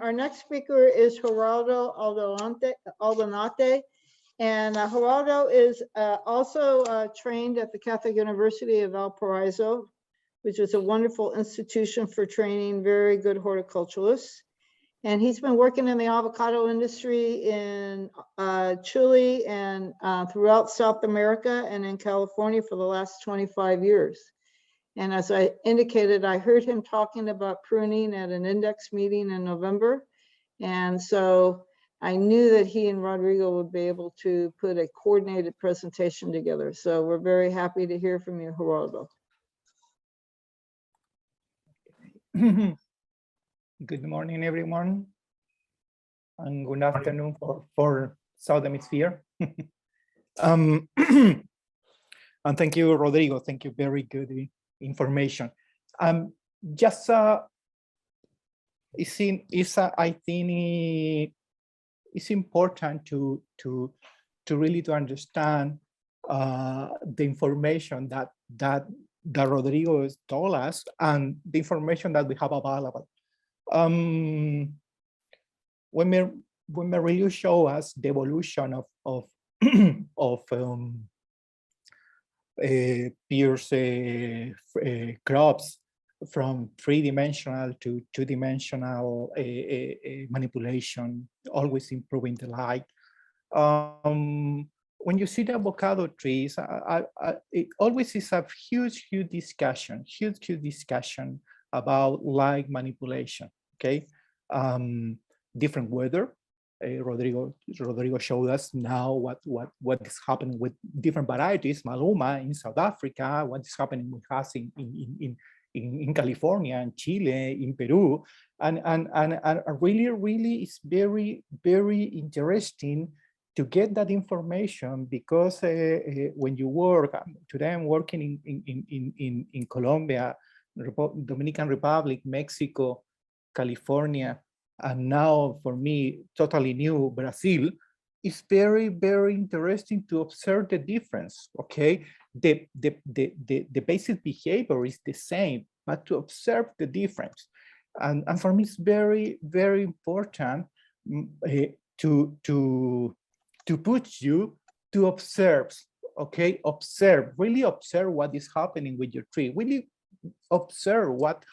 Our next speaker is Geraldo Aldunate. And Geraldo is also trained at the Catholic University of Valparaiso, which is a wonderful institution for training very good horticulturalists. And he's been working in the avocado industry in Chile and throughout South America and in California for the last 25 years. And as I indicated, I heard him talking about pruning at an index meeting in November. And so I knew that he and Rodrigo would be able to put a coordinated presentation together. So we're very happy to hear from you, Geraldo. Good morning, everyone. And good afternoon for South Hemisphere. And thank you, Rodrigo. Thank you. Very good information. Just I think it's important to really to understand the information that Rodrigo has told us and the information that we have available. When we really show us the evolution of Pierce crops from three-dimensional to two-dimensional manipulation, always improving the light. When you see the avocado trees, it always is a huge discussion about light manipulation. Okay, different weather. Rodrigo showed us now what is happening with different varieties, Maluma in South Africa, what is happening with us in California, in Chile, in Peru, and really is very interesting to get that information, because when you work, today I'm working in Colombia, Dominican Republic, Mexico, California, and now for me, totally new, Brazil. It's very interesting to observe the difference. Okay, the basic behavior is the same, but to observe the difference, and for me, it's very important to put you to observe. Okay, really observe what is happening with your tree. Really observe what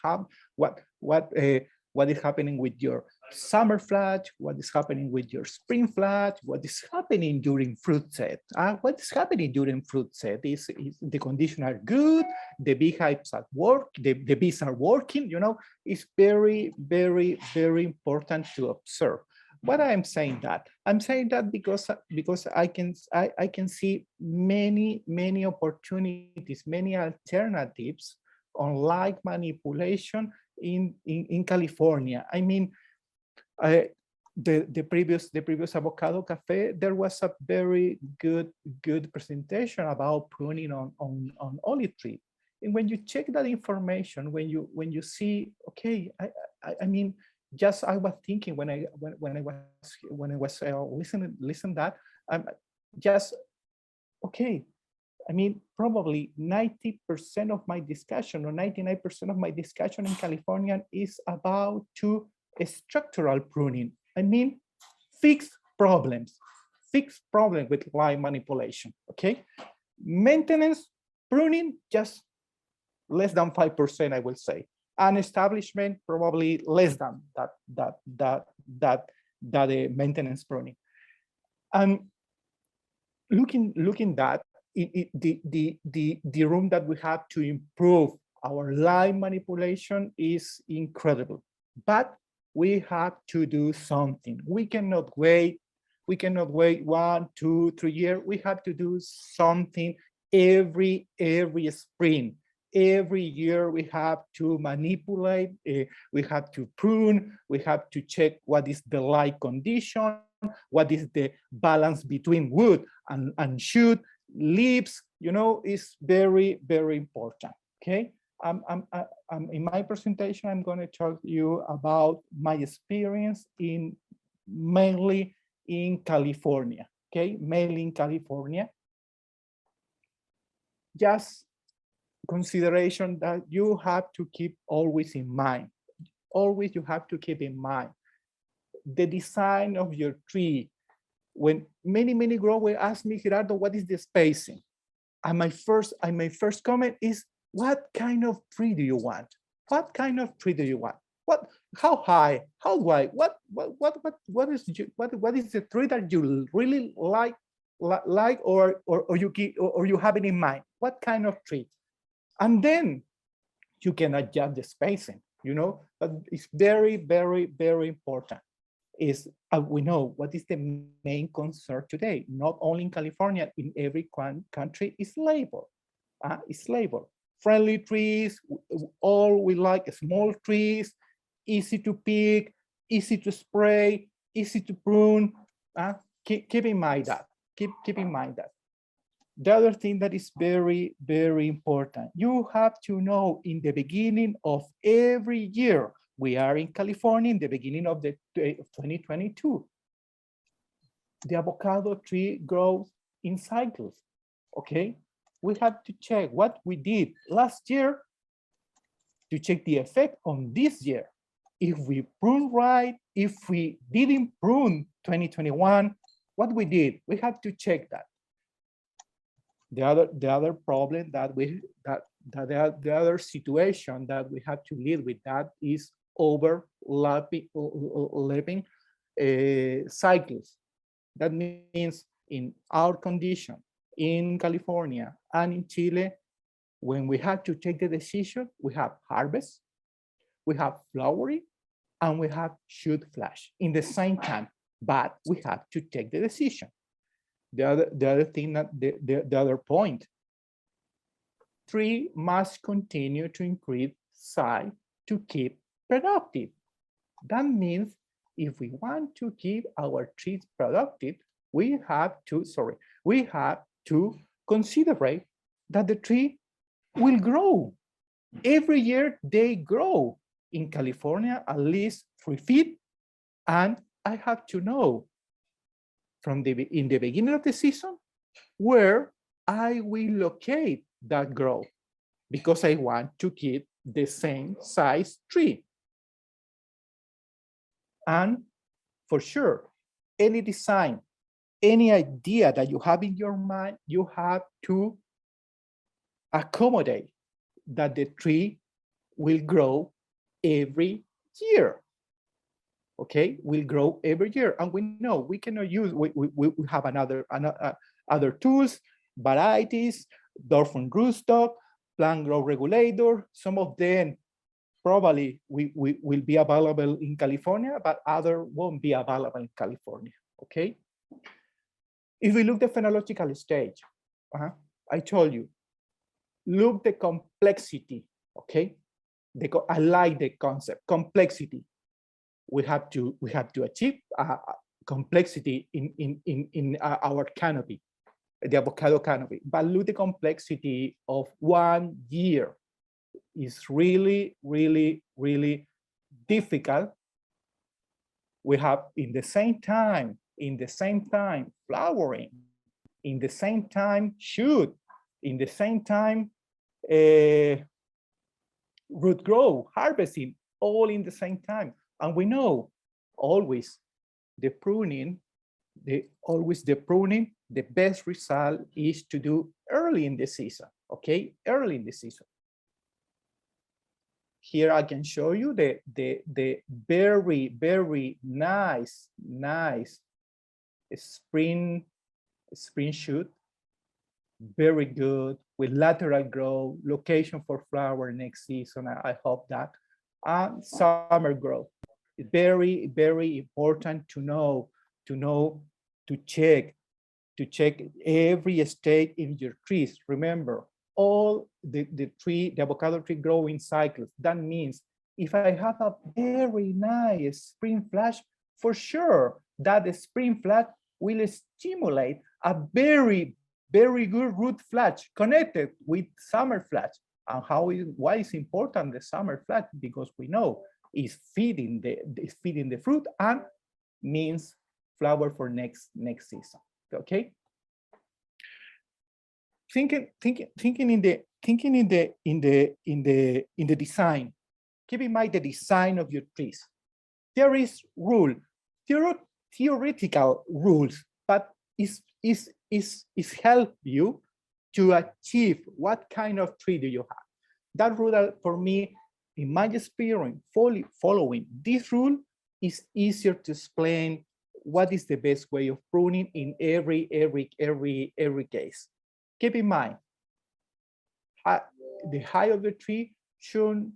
is happening with your summer flat, what is happening with your spring flat, what is happening during fruit set. What is happening during fruit set is the conditions are good, the beehives at work, the bees are working, you know. It's very important to observe. Why I'm saying that? I'm saying that because I can see many opportunities, many alternatives on light manipulation in California. I mean, the previous Avocado Cafe, there was a very good presentation about pruning on olive tree. And when you check that information, when you see, okay, I mean, just I was thinking when I was listening that, just okay. I mean, probably 90% of my discussion or 99% of my discussion in California is about structural pruning. I mean, fixed problems with light manipulation. Okay, maintenance pruning just less than 5%, I will say. And establishment probably less than that maintenance pruning. And looking that the room that we have to improve our light manipulation is incredible, but we have to do something. We cannot wait 1, 2, 3 years. We have to do something every spring. Every year we have to manipulate, we have to prune, we have to check what is the light condition, what is the balance between wood and shoot, leaves, you know, is very important. Okay, in my presentation, I'm going to talk to you about my experience mainly in California. Okay, mainly in California. Just consideration that you have to keep always in mind. Always you have to keep in mind the design of your tree. When many growers ask me, Gerardo, what is the spacing? And my first comment is, what kind of tree do you want? What kind of tree do you want? How high? How wide? What is the tree that you really like or you have it in mind? What kind of tree? And then you can adjust the spacing, but it's very important. We know what is the main concern today, not only in California, in every country, is labor. It's labor. Friendly trees, all we like small trees, easy to pick, easy to spray, easy to prune. Keep in mind that. Keep in mind that. The other thing that is very important, you have to know in the beginning of every year, we are in California in the beginning of the 2022. The avocado tree grows in cycles, okay? We have to check what we did last year to check the effect on this year. If we prune right, if we didn't prune 2021, what we did, we have to check that. The other problem the other situation that we have to live with that is overlapping cycles. That means in our condition, in California and in Chile, when we have to take the decision, we have harvest, we have flowering, and we have shoot flash in the same time, but we have to take the decision. The other thing, the other point, tree must continue to increase size to keep productive. That means if we want to keep our trees productive, we have to consider that the tree will grow. Every year they grow. In California, at least 3 feet. And I have to know in the beginning of the season where I will locate that growth, because I want to keep the same size tree. And for sure, any design, any idea that you have in your mind, you have to accommodate that the tree will grow every year. Okay, will grow every year, and we know we cannot use. We have other tools, varieties, dwarf and rootstock, plant growth regulator. Some of them probably will be available in California, but other won't be available in California. Okay. If we look the phenological stage, I told you, look the complexity. Okay. I like the concept, complexity. We have to achieve complexity in our canopy, the avocado canopy. But look, the complexity of 1 year is really difficult. We have in the same time flowering, in the same time shoot, in the same time root growth, harvesting, all in the same time. And we know always the pruning, the best result is to do early in the season, okay? Early in the season. Here I can show you the very nice spring shoot, very good, with lateral growth, location for flower next season. I hope that. And summer growth. Very important to know, to check every stage in your trees. Remember, all the avocado tree grow in cycles. That means if I have a very nice spring flash, for sure that the spring flash will stimulate a very good root flash connected with summer flash. And why is important the summer flash? Because we know is feeding the fruit and means flower for next season. Okay. Thinking in the design. Keep in mind the design of your trees. There is rule. theoretical rules, but is help you to achieve what kind of tree do you have. That rule for me, in my experience, following this rule is easier to explain what is the best way of pruning in every case. Keep in mind, the height of the tree shouldn't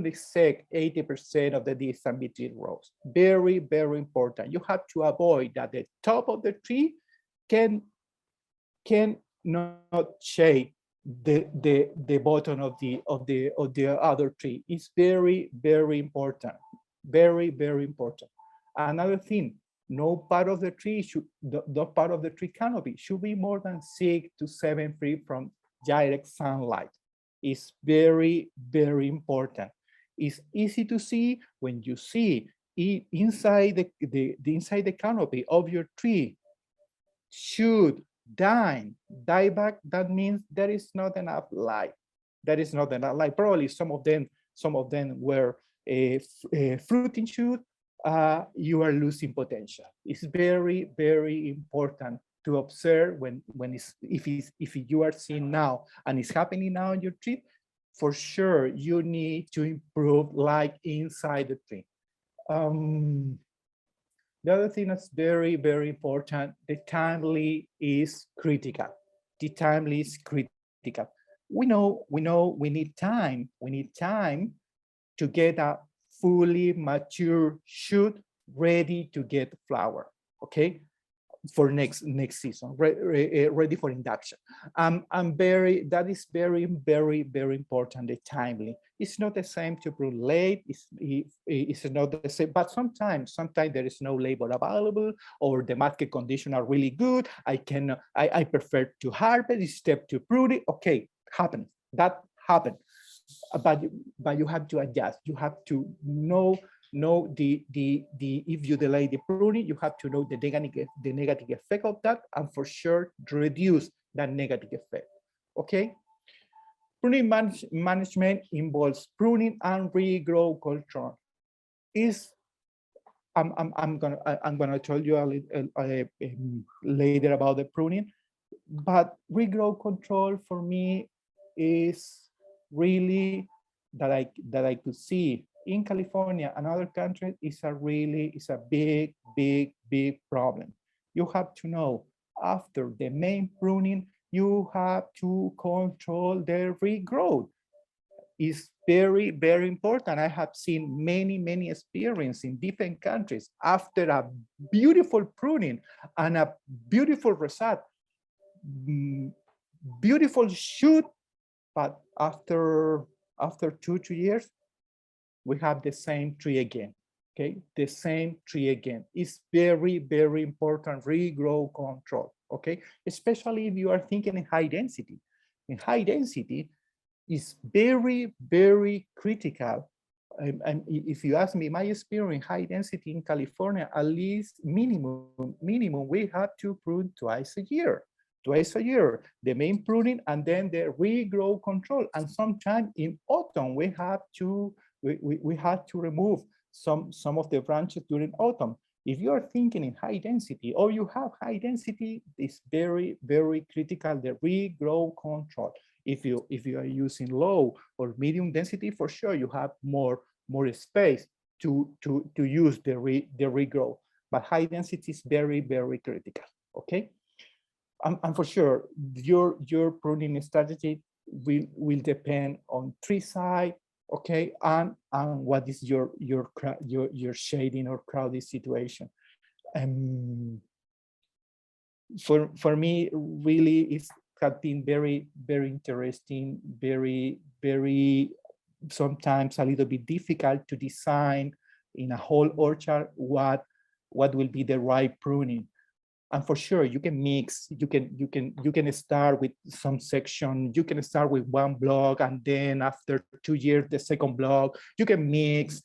exceed 80% of the distance between rows. Very, very important. You have to avoid that the top of the tree can not shade the bottom of the other tree. It's very, very important. Very, very important. Another thing, no part of the tree should, the part of the tree canopy should be more than 6 to 7 feet from direct sunlight. It's very, very important. It's easy to see when you see inside the canopy of your tree should die back. That means there is not enough light. There is not enough light. Probably some of them were fruiting shoot. You are losing potential. It's very, very important to observe if you are seeing now and it's happening now in your tree. For sure, you need to improve light inside the tree. The other thing that's very, very important, the timely is critical. The timely is critical. We know we need time. We need time to get a fully mature shoot ready to get flower, okay? For next season, ready for induction. That is very, very, very important, the timely. It's not the same to prune late, it's not the same, but sometimes there is no labor available or the market conditions are really good. I prefer to harvest instead to prune it. Okay, happens, that happens. But you have to adjust. You have to know if you delay the pruning, you have to know the negative effect of that, and for sure reduce that negative effect. Okay. Pruning management involves pruning and regrowth control. I'm gonna tell you a little later about the pruning, but regrowth control for me is really that I could see in California and other countries is a big problem. You have to know after the main pruning, you have to control the regrowth. It's very, very important. I have seen many experiences in different countries after a beautiful pruning and a beautiful result, beautiful shoot, but after 2-3 years, we have the same tree again. Okay, the same tree again. It's very, very important regrowth control. Okay, especially if you are thinking in high density. In high density, is very, very critical. And if you ask me, my experience high density in California, at least minimum, we have to prune twice a year, the main pruning and then the regrowth control. And sometime in autumn, we have to remove some of the branches during autumn. If you are thinking in high density or you have high density, it's very, very critical, the regrowth control. If you are using low or medium density, for sure you have more space to use the regrowth. But high density is very, very critical. Okay, and for sure your pruning strategy will depend on tree size. Okay, and what is your shading or crowded situation. For me, really, it's have been very, very interesting, very, very sometimes a little bit difficult to design in a whole orchard what will be the right pruning. And for sure, you can mix. You can start with some section. You can start with one block, and then after 2 years, the second block. You can mix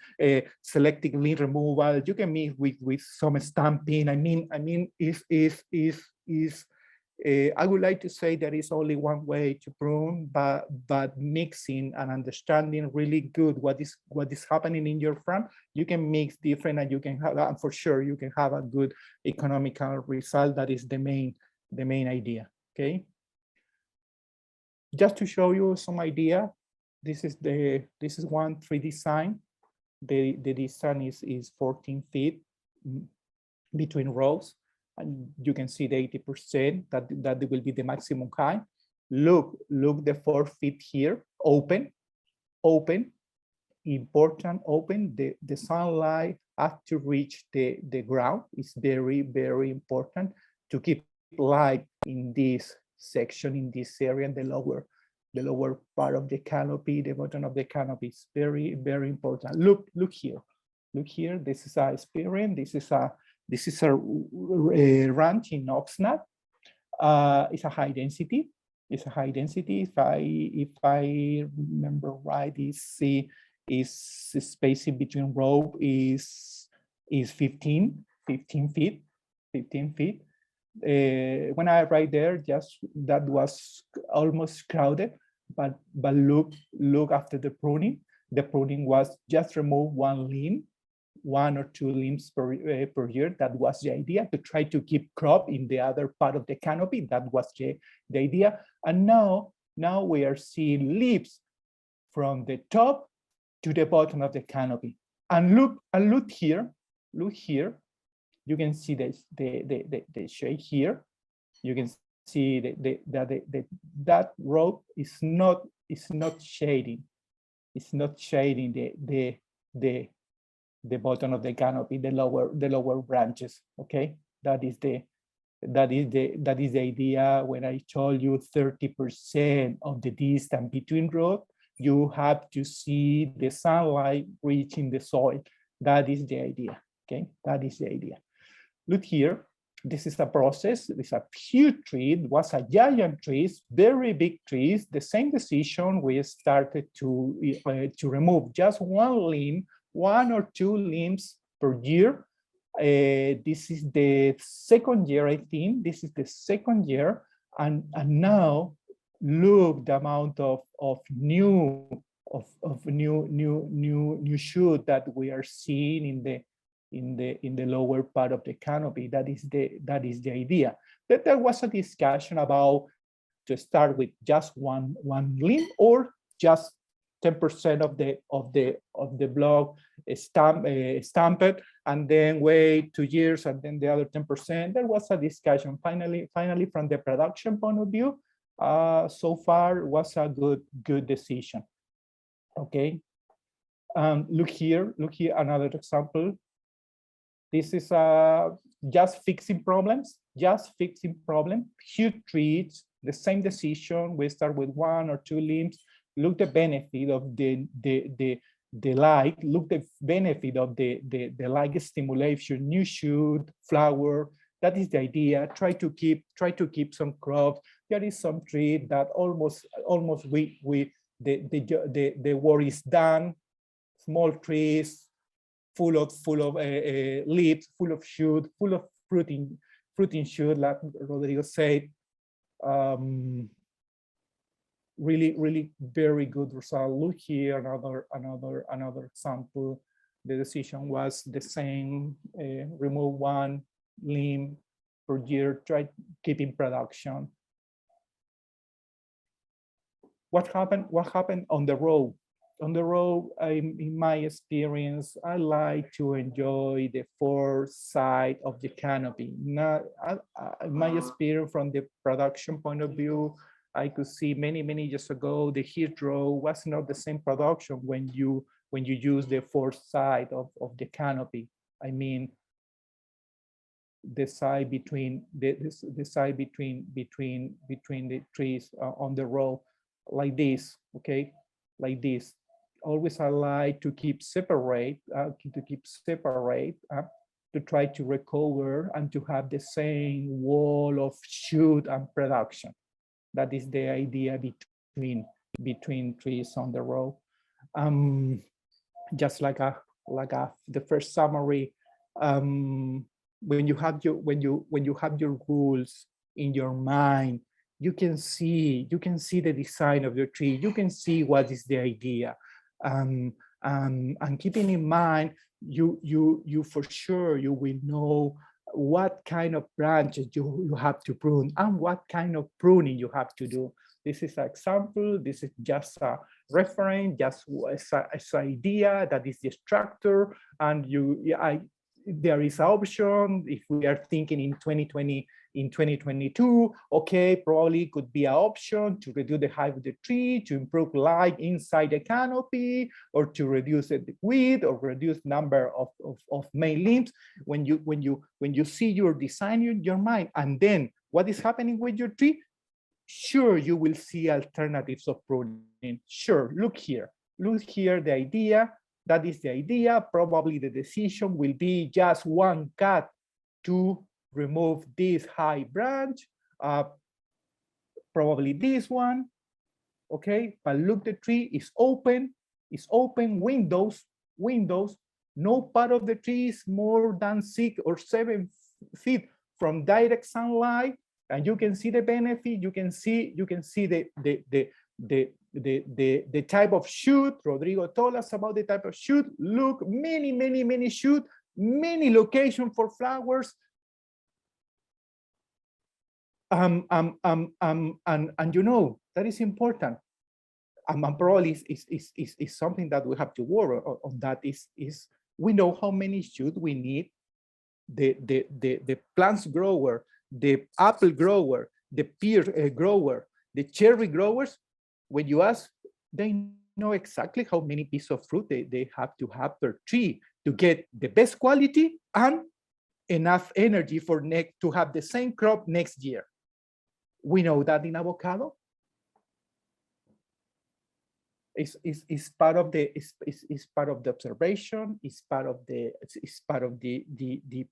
selective limb removal. You can mix with some stamping. I mean, I would like to say there is only one way to prune, but mixing and understanding really good what is happening in your farm, you can mix different, and you can have, and for sure you can have a good economical result. That is the main idea. Okay. Just to show you some idea, this is one 3D sign. The distance is 14 feet between rows, and you can see the 80% that will be the maximum height. Look the 4 feet here, open, important, open. The sunlight have to reach the ground. It's very, very important to keep light in this section, in this area, in the lower part of the canopy, the bottom of the canopy. Is very, very important. Look here. This is our experience. This is a ranch in Oxnard. It's a high density. If I remember right, is spacing between row is 15 feet. When I arrived there, just that was almost crowded. But look after the pruning. The pruning was just remove one or two limbs per year. That was the idea, to try to keep crop in the other part of the canopy. That was the idea. And now we are seeing leaves from the top to the bottom of the canopy. And look here. You can see the shade here. You can see that rope is not shading. It's not shading the bottom of the canopy, the lower branches. Okay, that is the idea. When I told you 30% of the distance between rows, you have to see the sunlight reaching the soil. That is the idea. Okay, that is the idea. Look here. This is a process. It's a huge tree. It was a giant tree, very big trees. The same decision, we started to remove just one limb, one or two limbs per year. This is the second year, I think. This is the second year, and now look the amount of new shoot that we are seeing in the lower part of the canopy. That is the idea. That there was a discussion about to start with just one limb, or just 10% of the block stamped, and then wait 2 years, and then the other 10%. There was a discussion. Finally, from the production point of view, so far was a good decision. Okay. Look here, another example. This is just fixing problems. Huge trees, the same decision. We start with one or two limbs. Look the benefit of the light. Look the benefit of the light stimulation. New shoot, flower. That is the idea. Try to keep some crops. There is some tree that almost the work is done. Small trees, full of leaves, full of shoot, full of fruiting shoot, like Rodrigo said. Really very good result. Look here, another example. The decision was the same. Remove one limb per year. Try keeping production. What happened on the road? On the road, in my experience, I like to enjoy the foresight of the canopy. Not my experience from the production point of view, I could see many years ago, the heat row was not the same production when you use the foresight of the canopy. I mean, the side between the side between the trees on the row, like this. Okay, like this. Always I like to keep separate, to try to recover and to have the same wall of shoot and production. That is the idea between trees on the row. Just like the first summary. When you have your rules in your mind, you can see the design of your tree. You can see what is the idea. And keeping in mind, you for sure, you will know what kind of branches you have to prune and what kind of pruning you have to do. This is an example. This is just a reference, just as an idea. That is the structure. And there is an option if we are thinking in 2020, in 2022, okay, probably could be an option to reduce the height of the tree, to improve light inside the canopy, or to reduce the width, or reduce number of main limbs. When you see your design in your mind, and then what is happening with your tree, sure, you will see alternatives of pruning. Sure, look here, the idea. That is the idea. Probably the decision will be just one cut to remove this high branch, probably this one, okay? But look, the tree is open, windows. No part of the tree is more than 6 or 7 feet from direct sunlight, and you can see the benefit. You can see the type of shoot. Rodrigo told us about the type of shoot. Look, many shoot, many locations for flowers. And you know, that is important. Probably is something that we have to work on. That is we know how many shoot we need. The plants grower, the apple grower, the pear grower, the cherry growers, when you ask, they know exactly how many pieces of fruit they have to have per tree to get the best quality and enough energy to have the same crop next year. We know that in avocado. Is part of the observation. Is part of the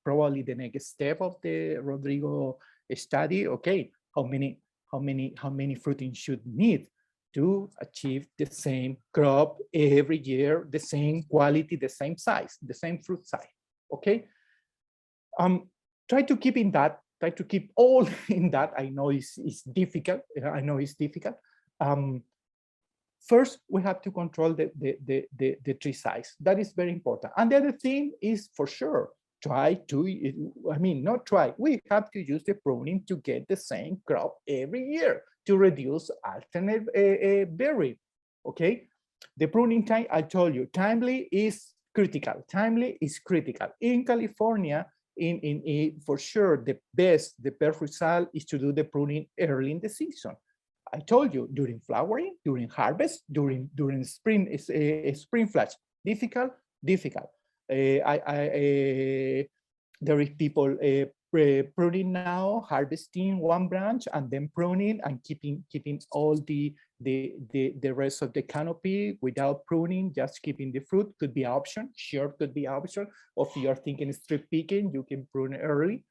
probably the next step of the Rodrigo study. Okay, how many fruiting should need to achieve the same crop every year, the same quality, the same size, the same fruit size. Okay. Try to keep in that. Try to keep all in that. I know it's difficult. First, we have to control the tree size. That is very important. And the other thing is, for sure, we have to use the pruning to get the same crop every year to reduce alternate bearing. Okay, the pruning time, I told you, timely is critical. In California, for sure, the best result is to do the pruning early in the season. I told you, during flowering, during harvest, during spring flush. Difficult. There is people pruning now, harvesting one branch and then pruning and keeping all the rest of the canopy without pruning, just keeping the fruit. Could be an option. Sure, could be an option. Or if you're thinking strip picking, you can prune early.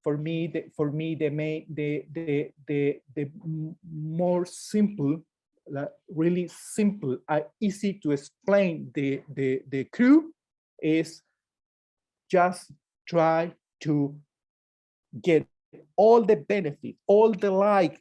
For me, the more simple, really simple, easy to explain the clue is just try to get all the benefit, all the light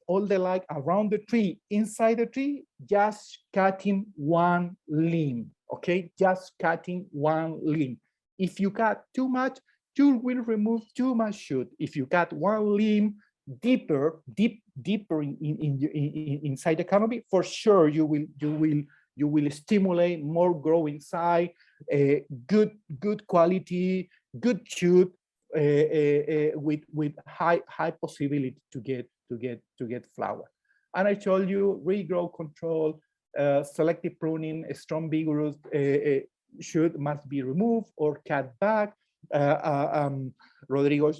around the tree, inside the tree, just cutting one limb. Okay, just cutting one limb. If you cut too much, you will remove too much shoot. If you cut one limb deeper inside the canopy, for sure you will stimulate more growing side, good quality, good shoot, with high possibility to get flower. And I told you, regrowth control, selective pruning, strong vigorous shoot must be removed or cut back. Rodrigo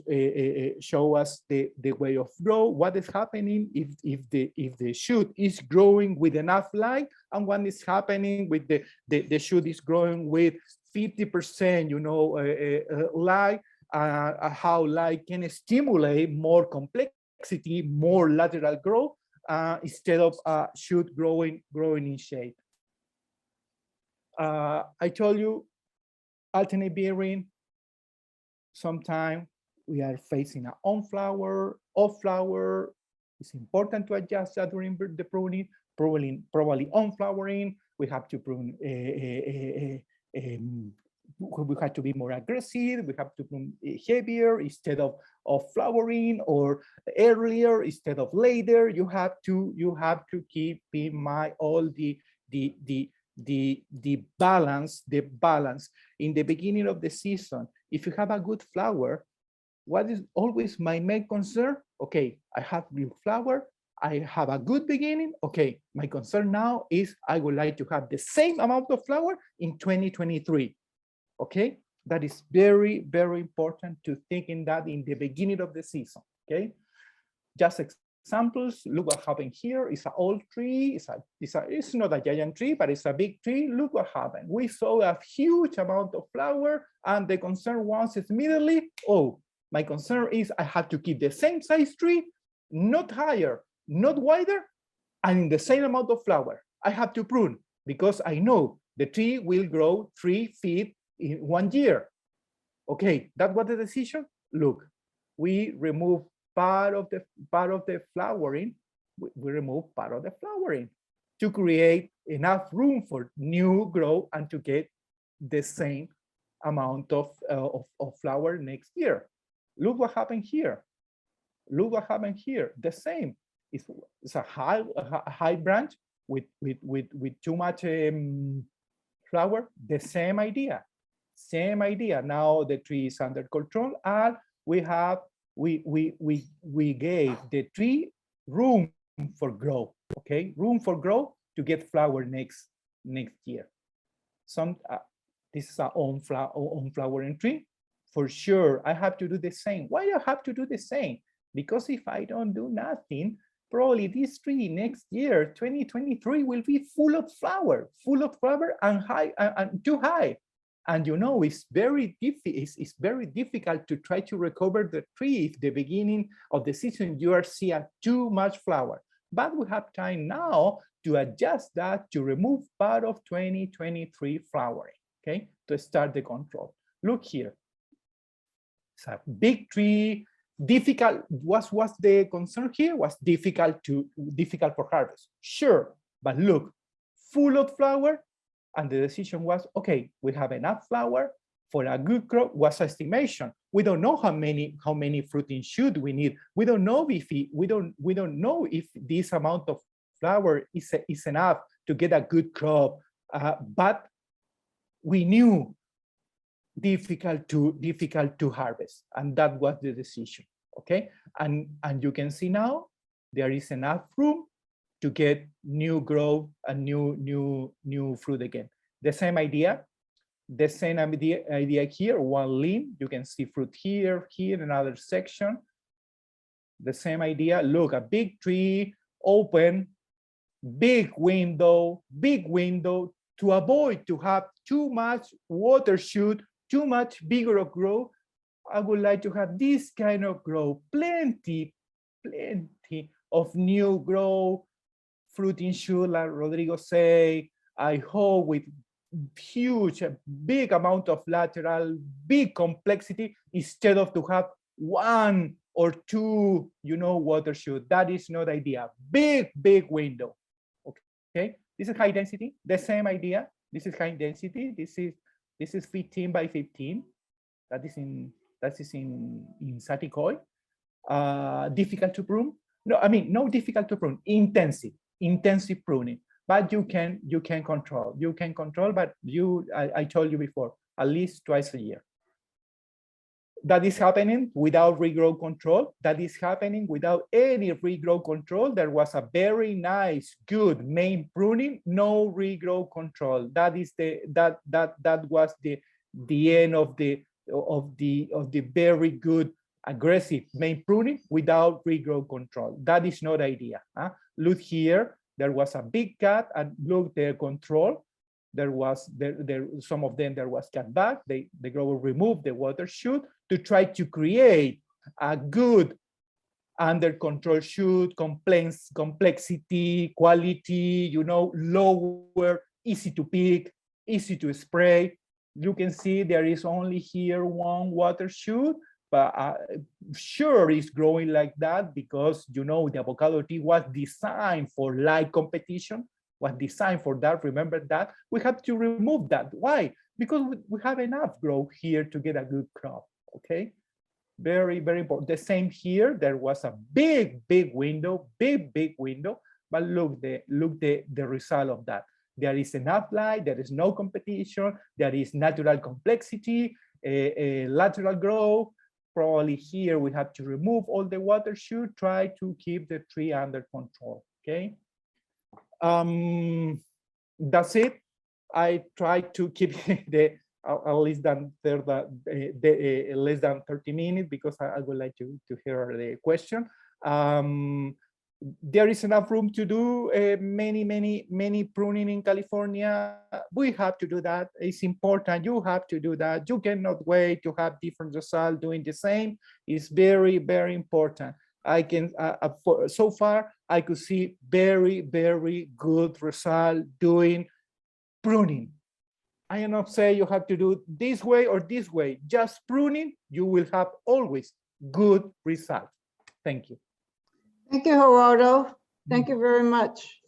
show us the way of grow. What is happening if the shoot is growing with enough light, and what is happening with the shoot is growing with 50%, light. How light can stimulate more complexity, more lateral growth, instead of shoot growing in shade. I told you, alternate bearing. Sometimes we are facing an on flower, off flower. It's important to adjust that during the pruning. Probably on flowering. We have to prune. We have to be more aggressive. We have to prune heavier instead of flowering, or earlier instead of later. You have to keep in mind all the balance in the beginning of the season. If you have a good flower, what is always my main concern? Okay, I have good flower, I have a good beginning. Okay, my concern now is I would like to have the same amount of flower in 2023. Okay, that is very, very important to think in that in the beginning of the season. Okay, just examples. Look what happened here. It's an old tree. It's not a giant tree, but it's a big tree. Look what happened. We saw a huge amount of flower, and the concern was immediately, oh, my concern is I have to keep the same size tree, not higher, not wider, and in the same amount of flower. I have to prune because I know the tree will grow 3 feet in 1 year. Okay, that was the decision. Look, we remove part of the flowering. We remove part of the flowering to create enough room for new growth and to get the same amount of flower next year. Look what happened here. Look what happened here. The same. It's a high branch with too much flower. The same idea. Same idea. Now the tree is under control, and we gave the tree room for growth. Okay, room for growth to get flower next year. This is our own flowering tree. For sure, I have to do the same. Why do I have to do the same? Because if I don't do nothing, probably this tree next year, 2023, will be full of flower and high and too high. And you know, it's very difficult to try to recover the tree if the beginning of the season you are seeing too much flower. But we have time now to adjust that, to remove part of 2023 flowering, okay, to start the control. Look here. It's a big tree, difficult. What's the concern here? Was difficult for harvest. Sure, but look, full of flower, and the decision was, okay, we have enough flower for a good crop. Was estimation. We don't know how many fruiting shoot we need. We don't know if this amount of flower is enough to get a good crop. But we knew difficult to harvest, and that was the decision. Okay, and you can see now there is enough room to get new growth and new fruit again. The same idea here. One limb, you can see fruit here, another section. The same idea. Look, a big tree, open, big window to avoid to have too much water shoot, too much bigger of growth. I would like to have this kind of growth, plenty of new growth, fruiting shoot, like Rodrigo say. I hope with huge, big amount of lateral, big complexity, instead of to have 1 or 2, water shoot. That is not idea. Big window. Okay, this is high density. The same idea. This is high density. This is 15 by 15. That is in Satikoi. Difficult to prune. No, I mean, no difficult to prune. Intensive pruning. But you can control. You can control, but I told you before, at least twice a year. That is happening without regrowth control. That is happening without any regrowth control. There was a very nice, good main pruning, no regrowth control. That is that was the end of the very good aggressive main pruning without regrowth control. That is not idea. Look here, there was a big cut, and look the control. There was some of them there was cut back. The grower removed the water shoot to try to create a good under control shoot, complexity, quality, lower, easy to pick, easy to spray. You can see there is only here 1 water shoot, but sure it's growing like that because, you know, the avocado tree was designed for light competition, was designed for that. Remember that? We have to remove that. Why? Because we have enough growth here to get a good crop, okay? Very, very important. The same here, there was a big window, big window, but look the result of that. There is enough light, there is no competition, there is natural complexity, a lateral growth. Probably here we have to remove all the water shoot, try to keep the tree under control, okay? That's it. I try to keep the less than 30 minutes because I would like to hear the question. There is enough room to do many pruning in California. We have to do that. It's important. You have to do that. You cannot wait to have different results doing the same. It's very, very important. I can so far I could see very, very good result doing pruning. I am not saying you have to do this way or this way. Just pruning, you will have always good results. Thank you. Thank you, Gerardo. Thank you very much.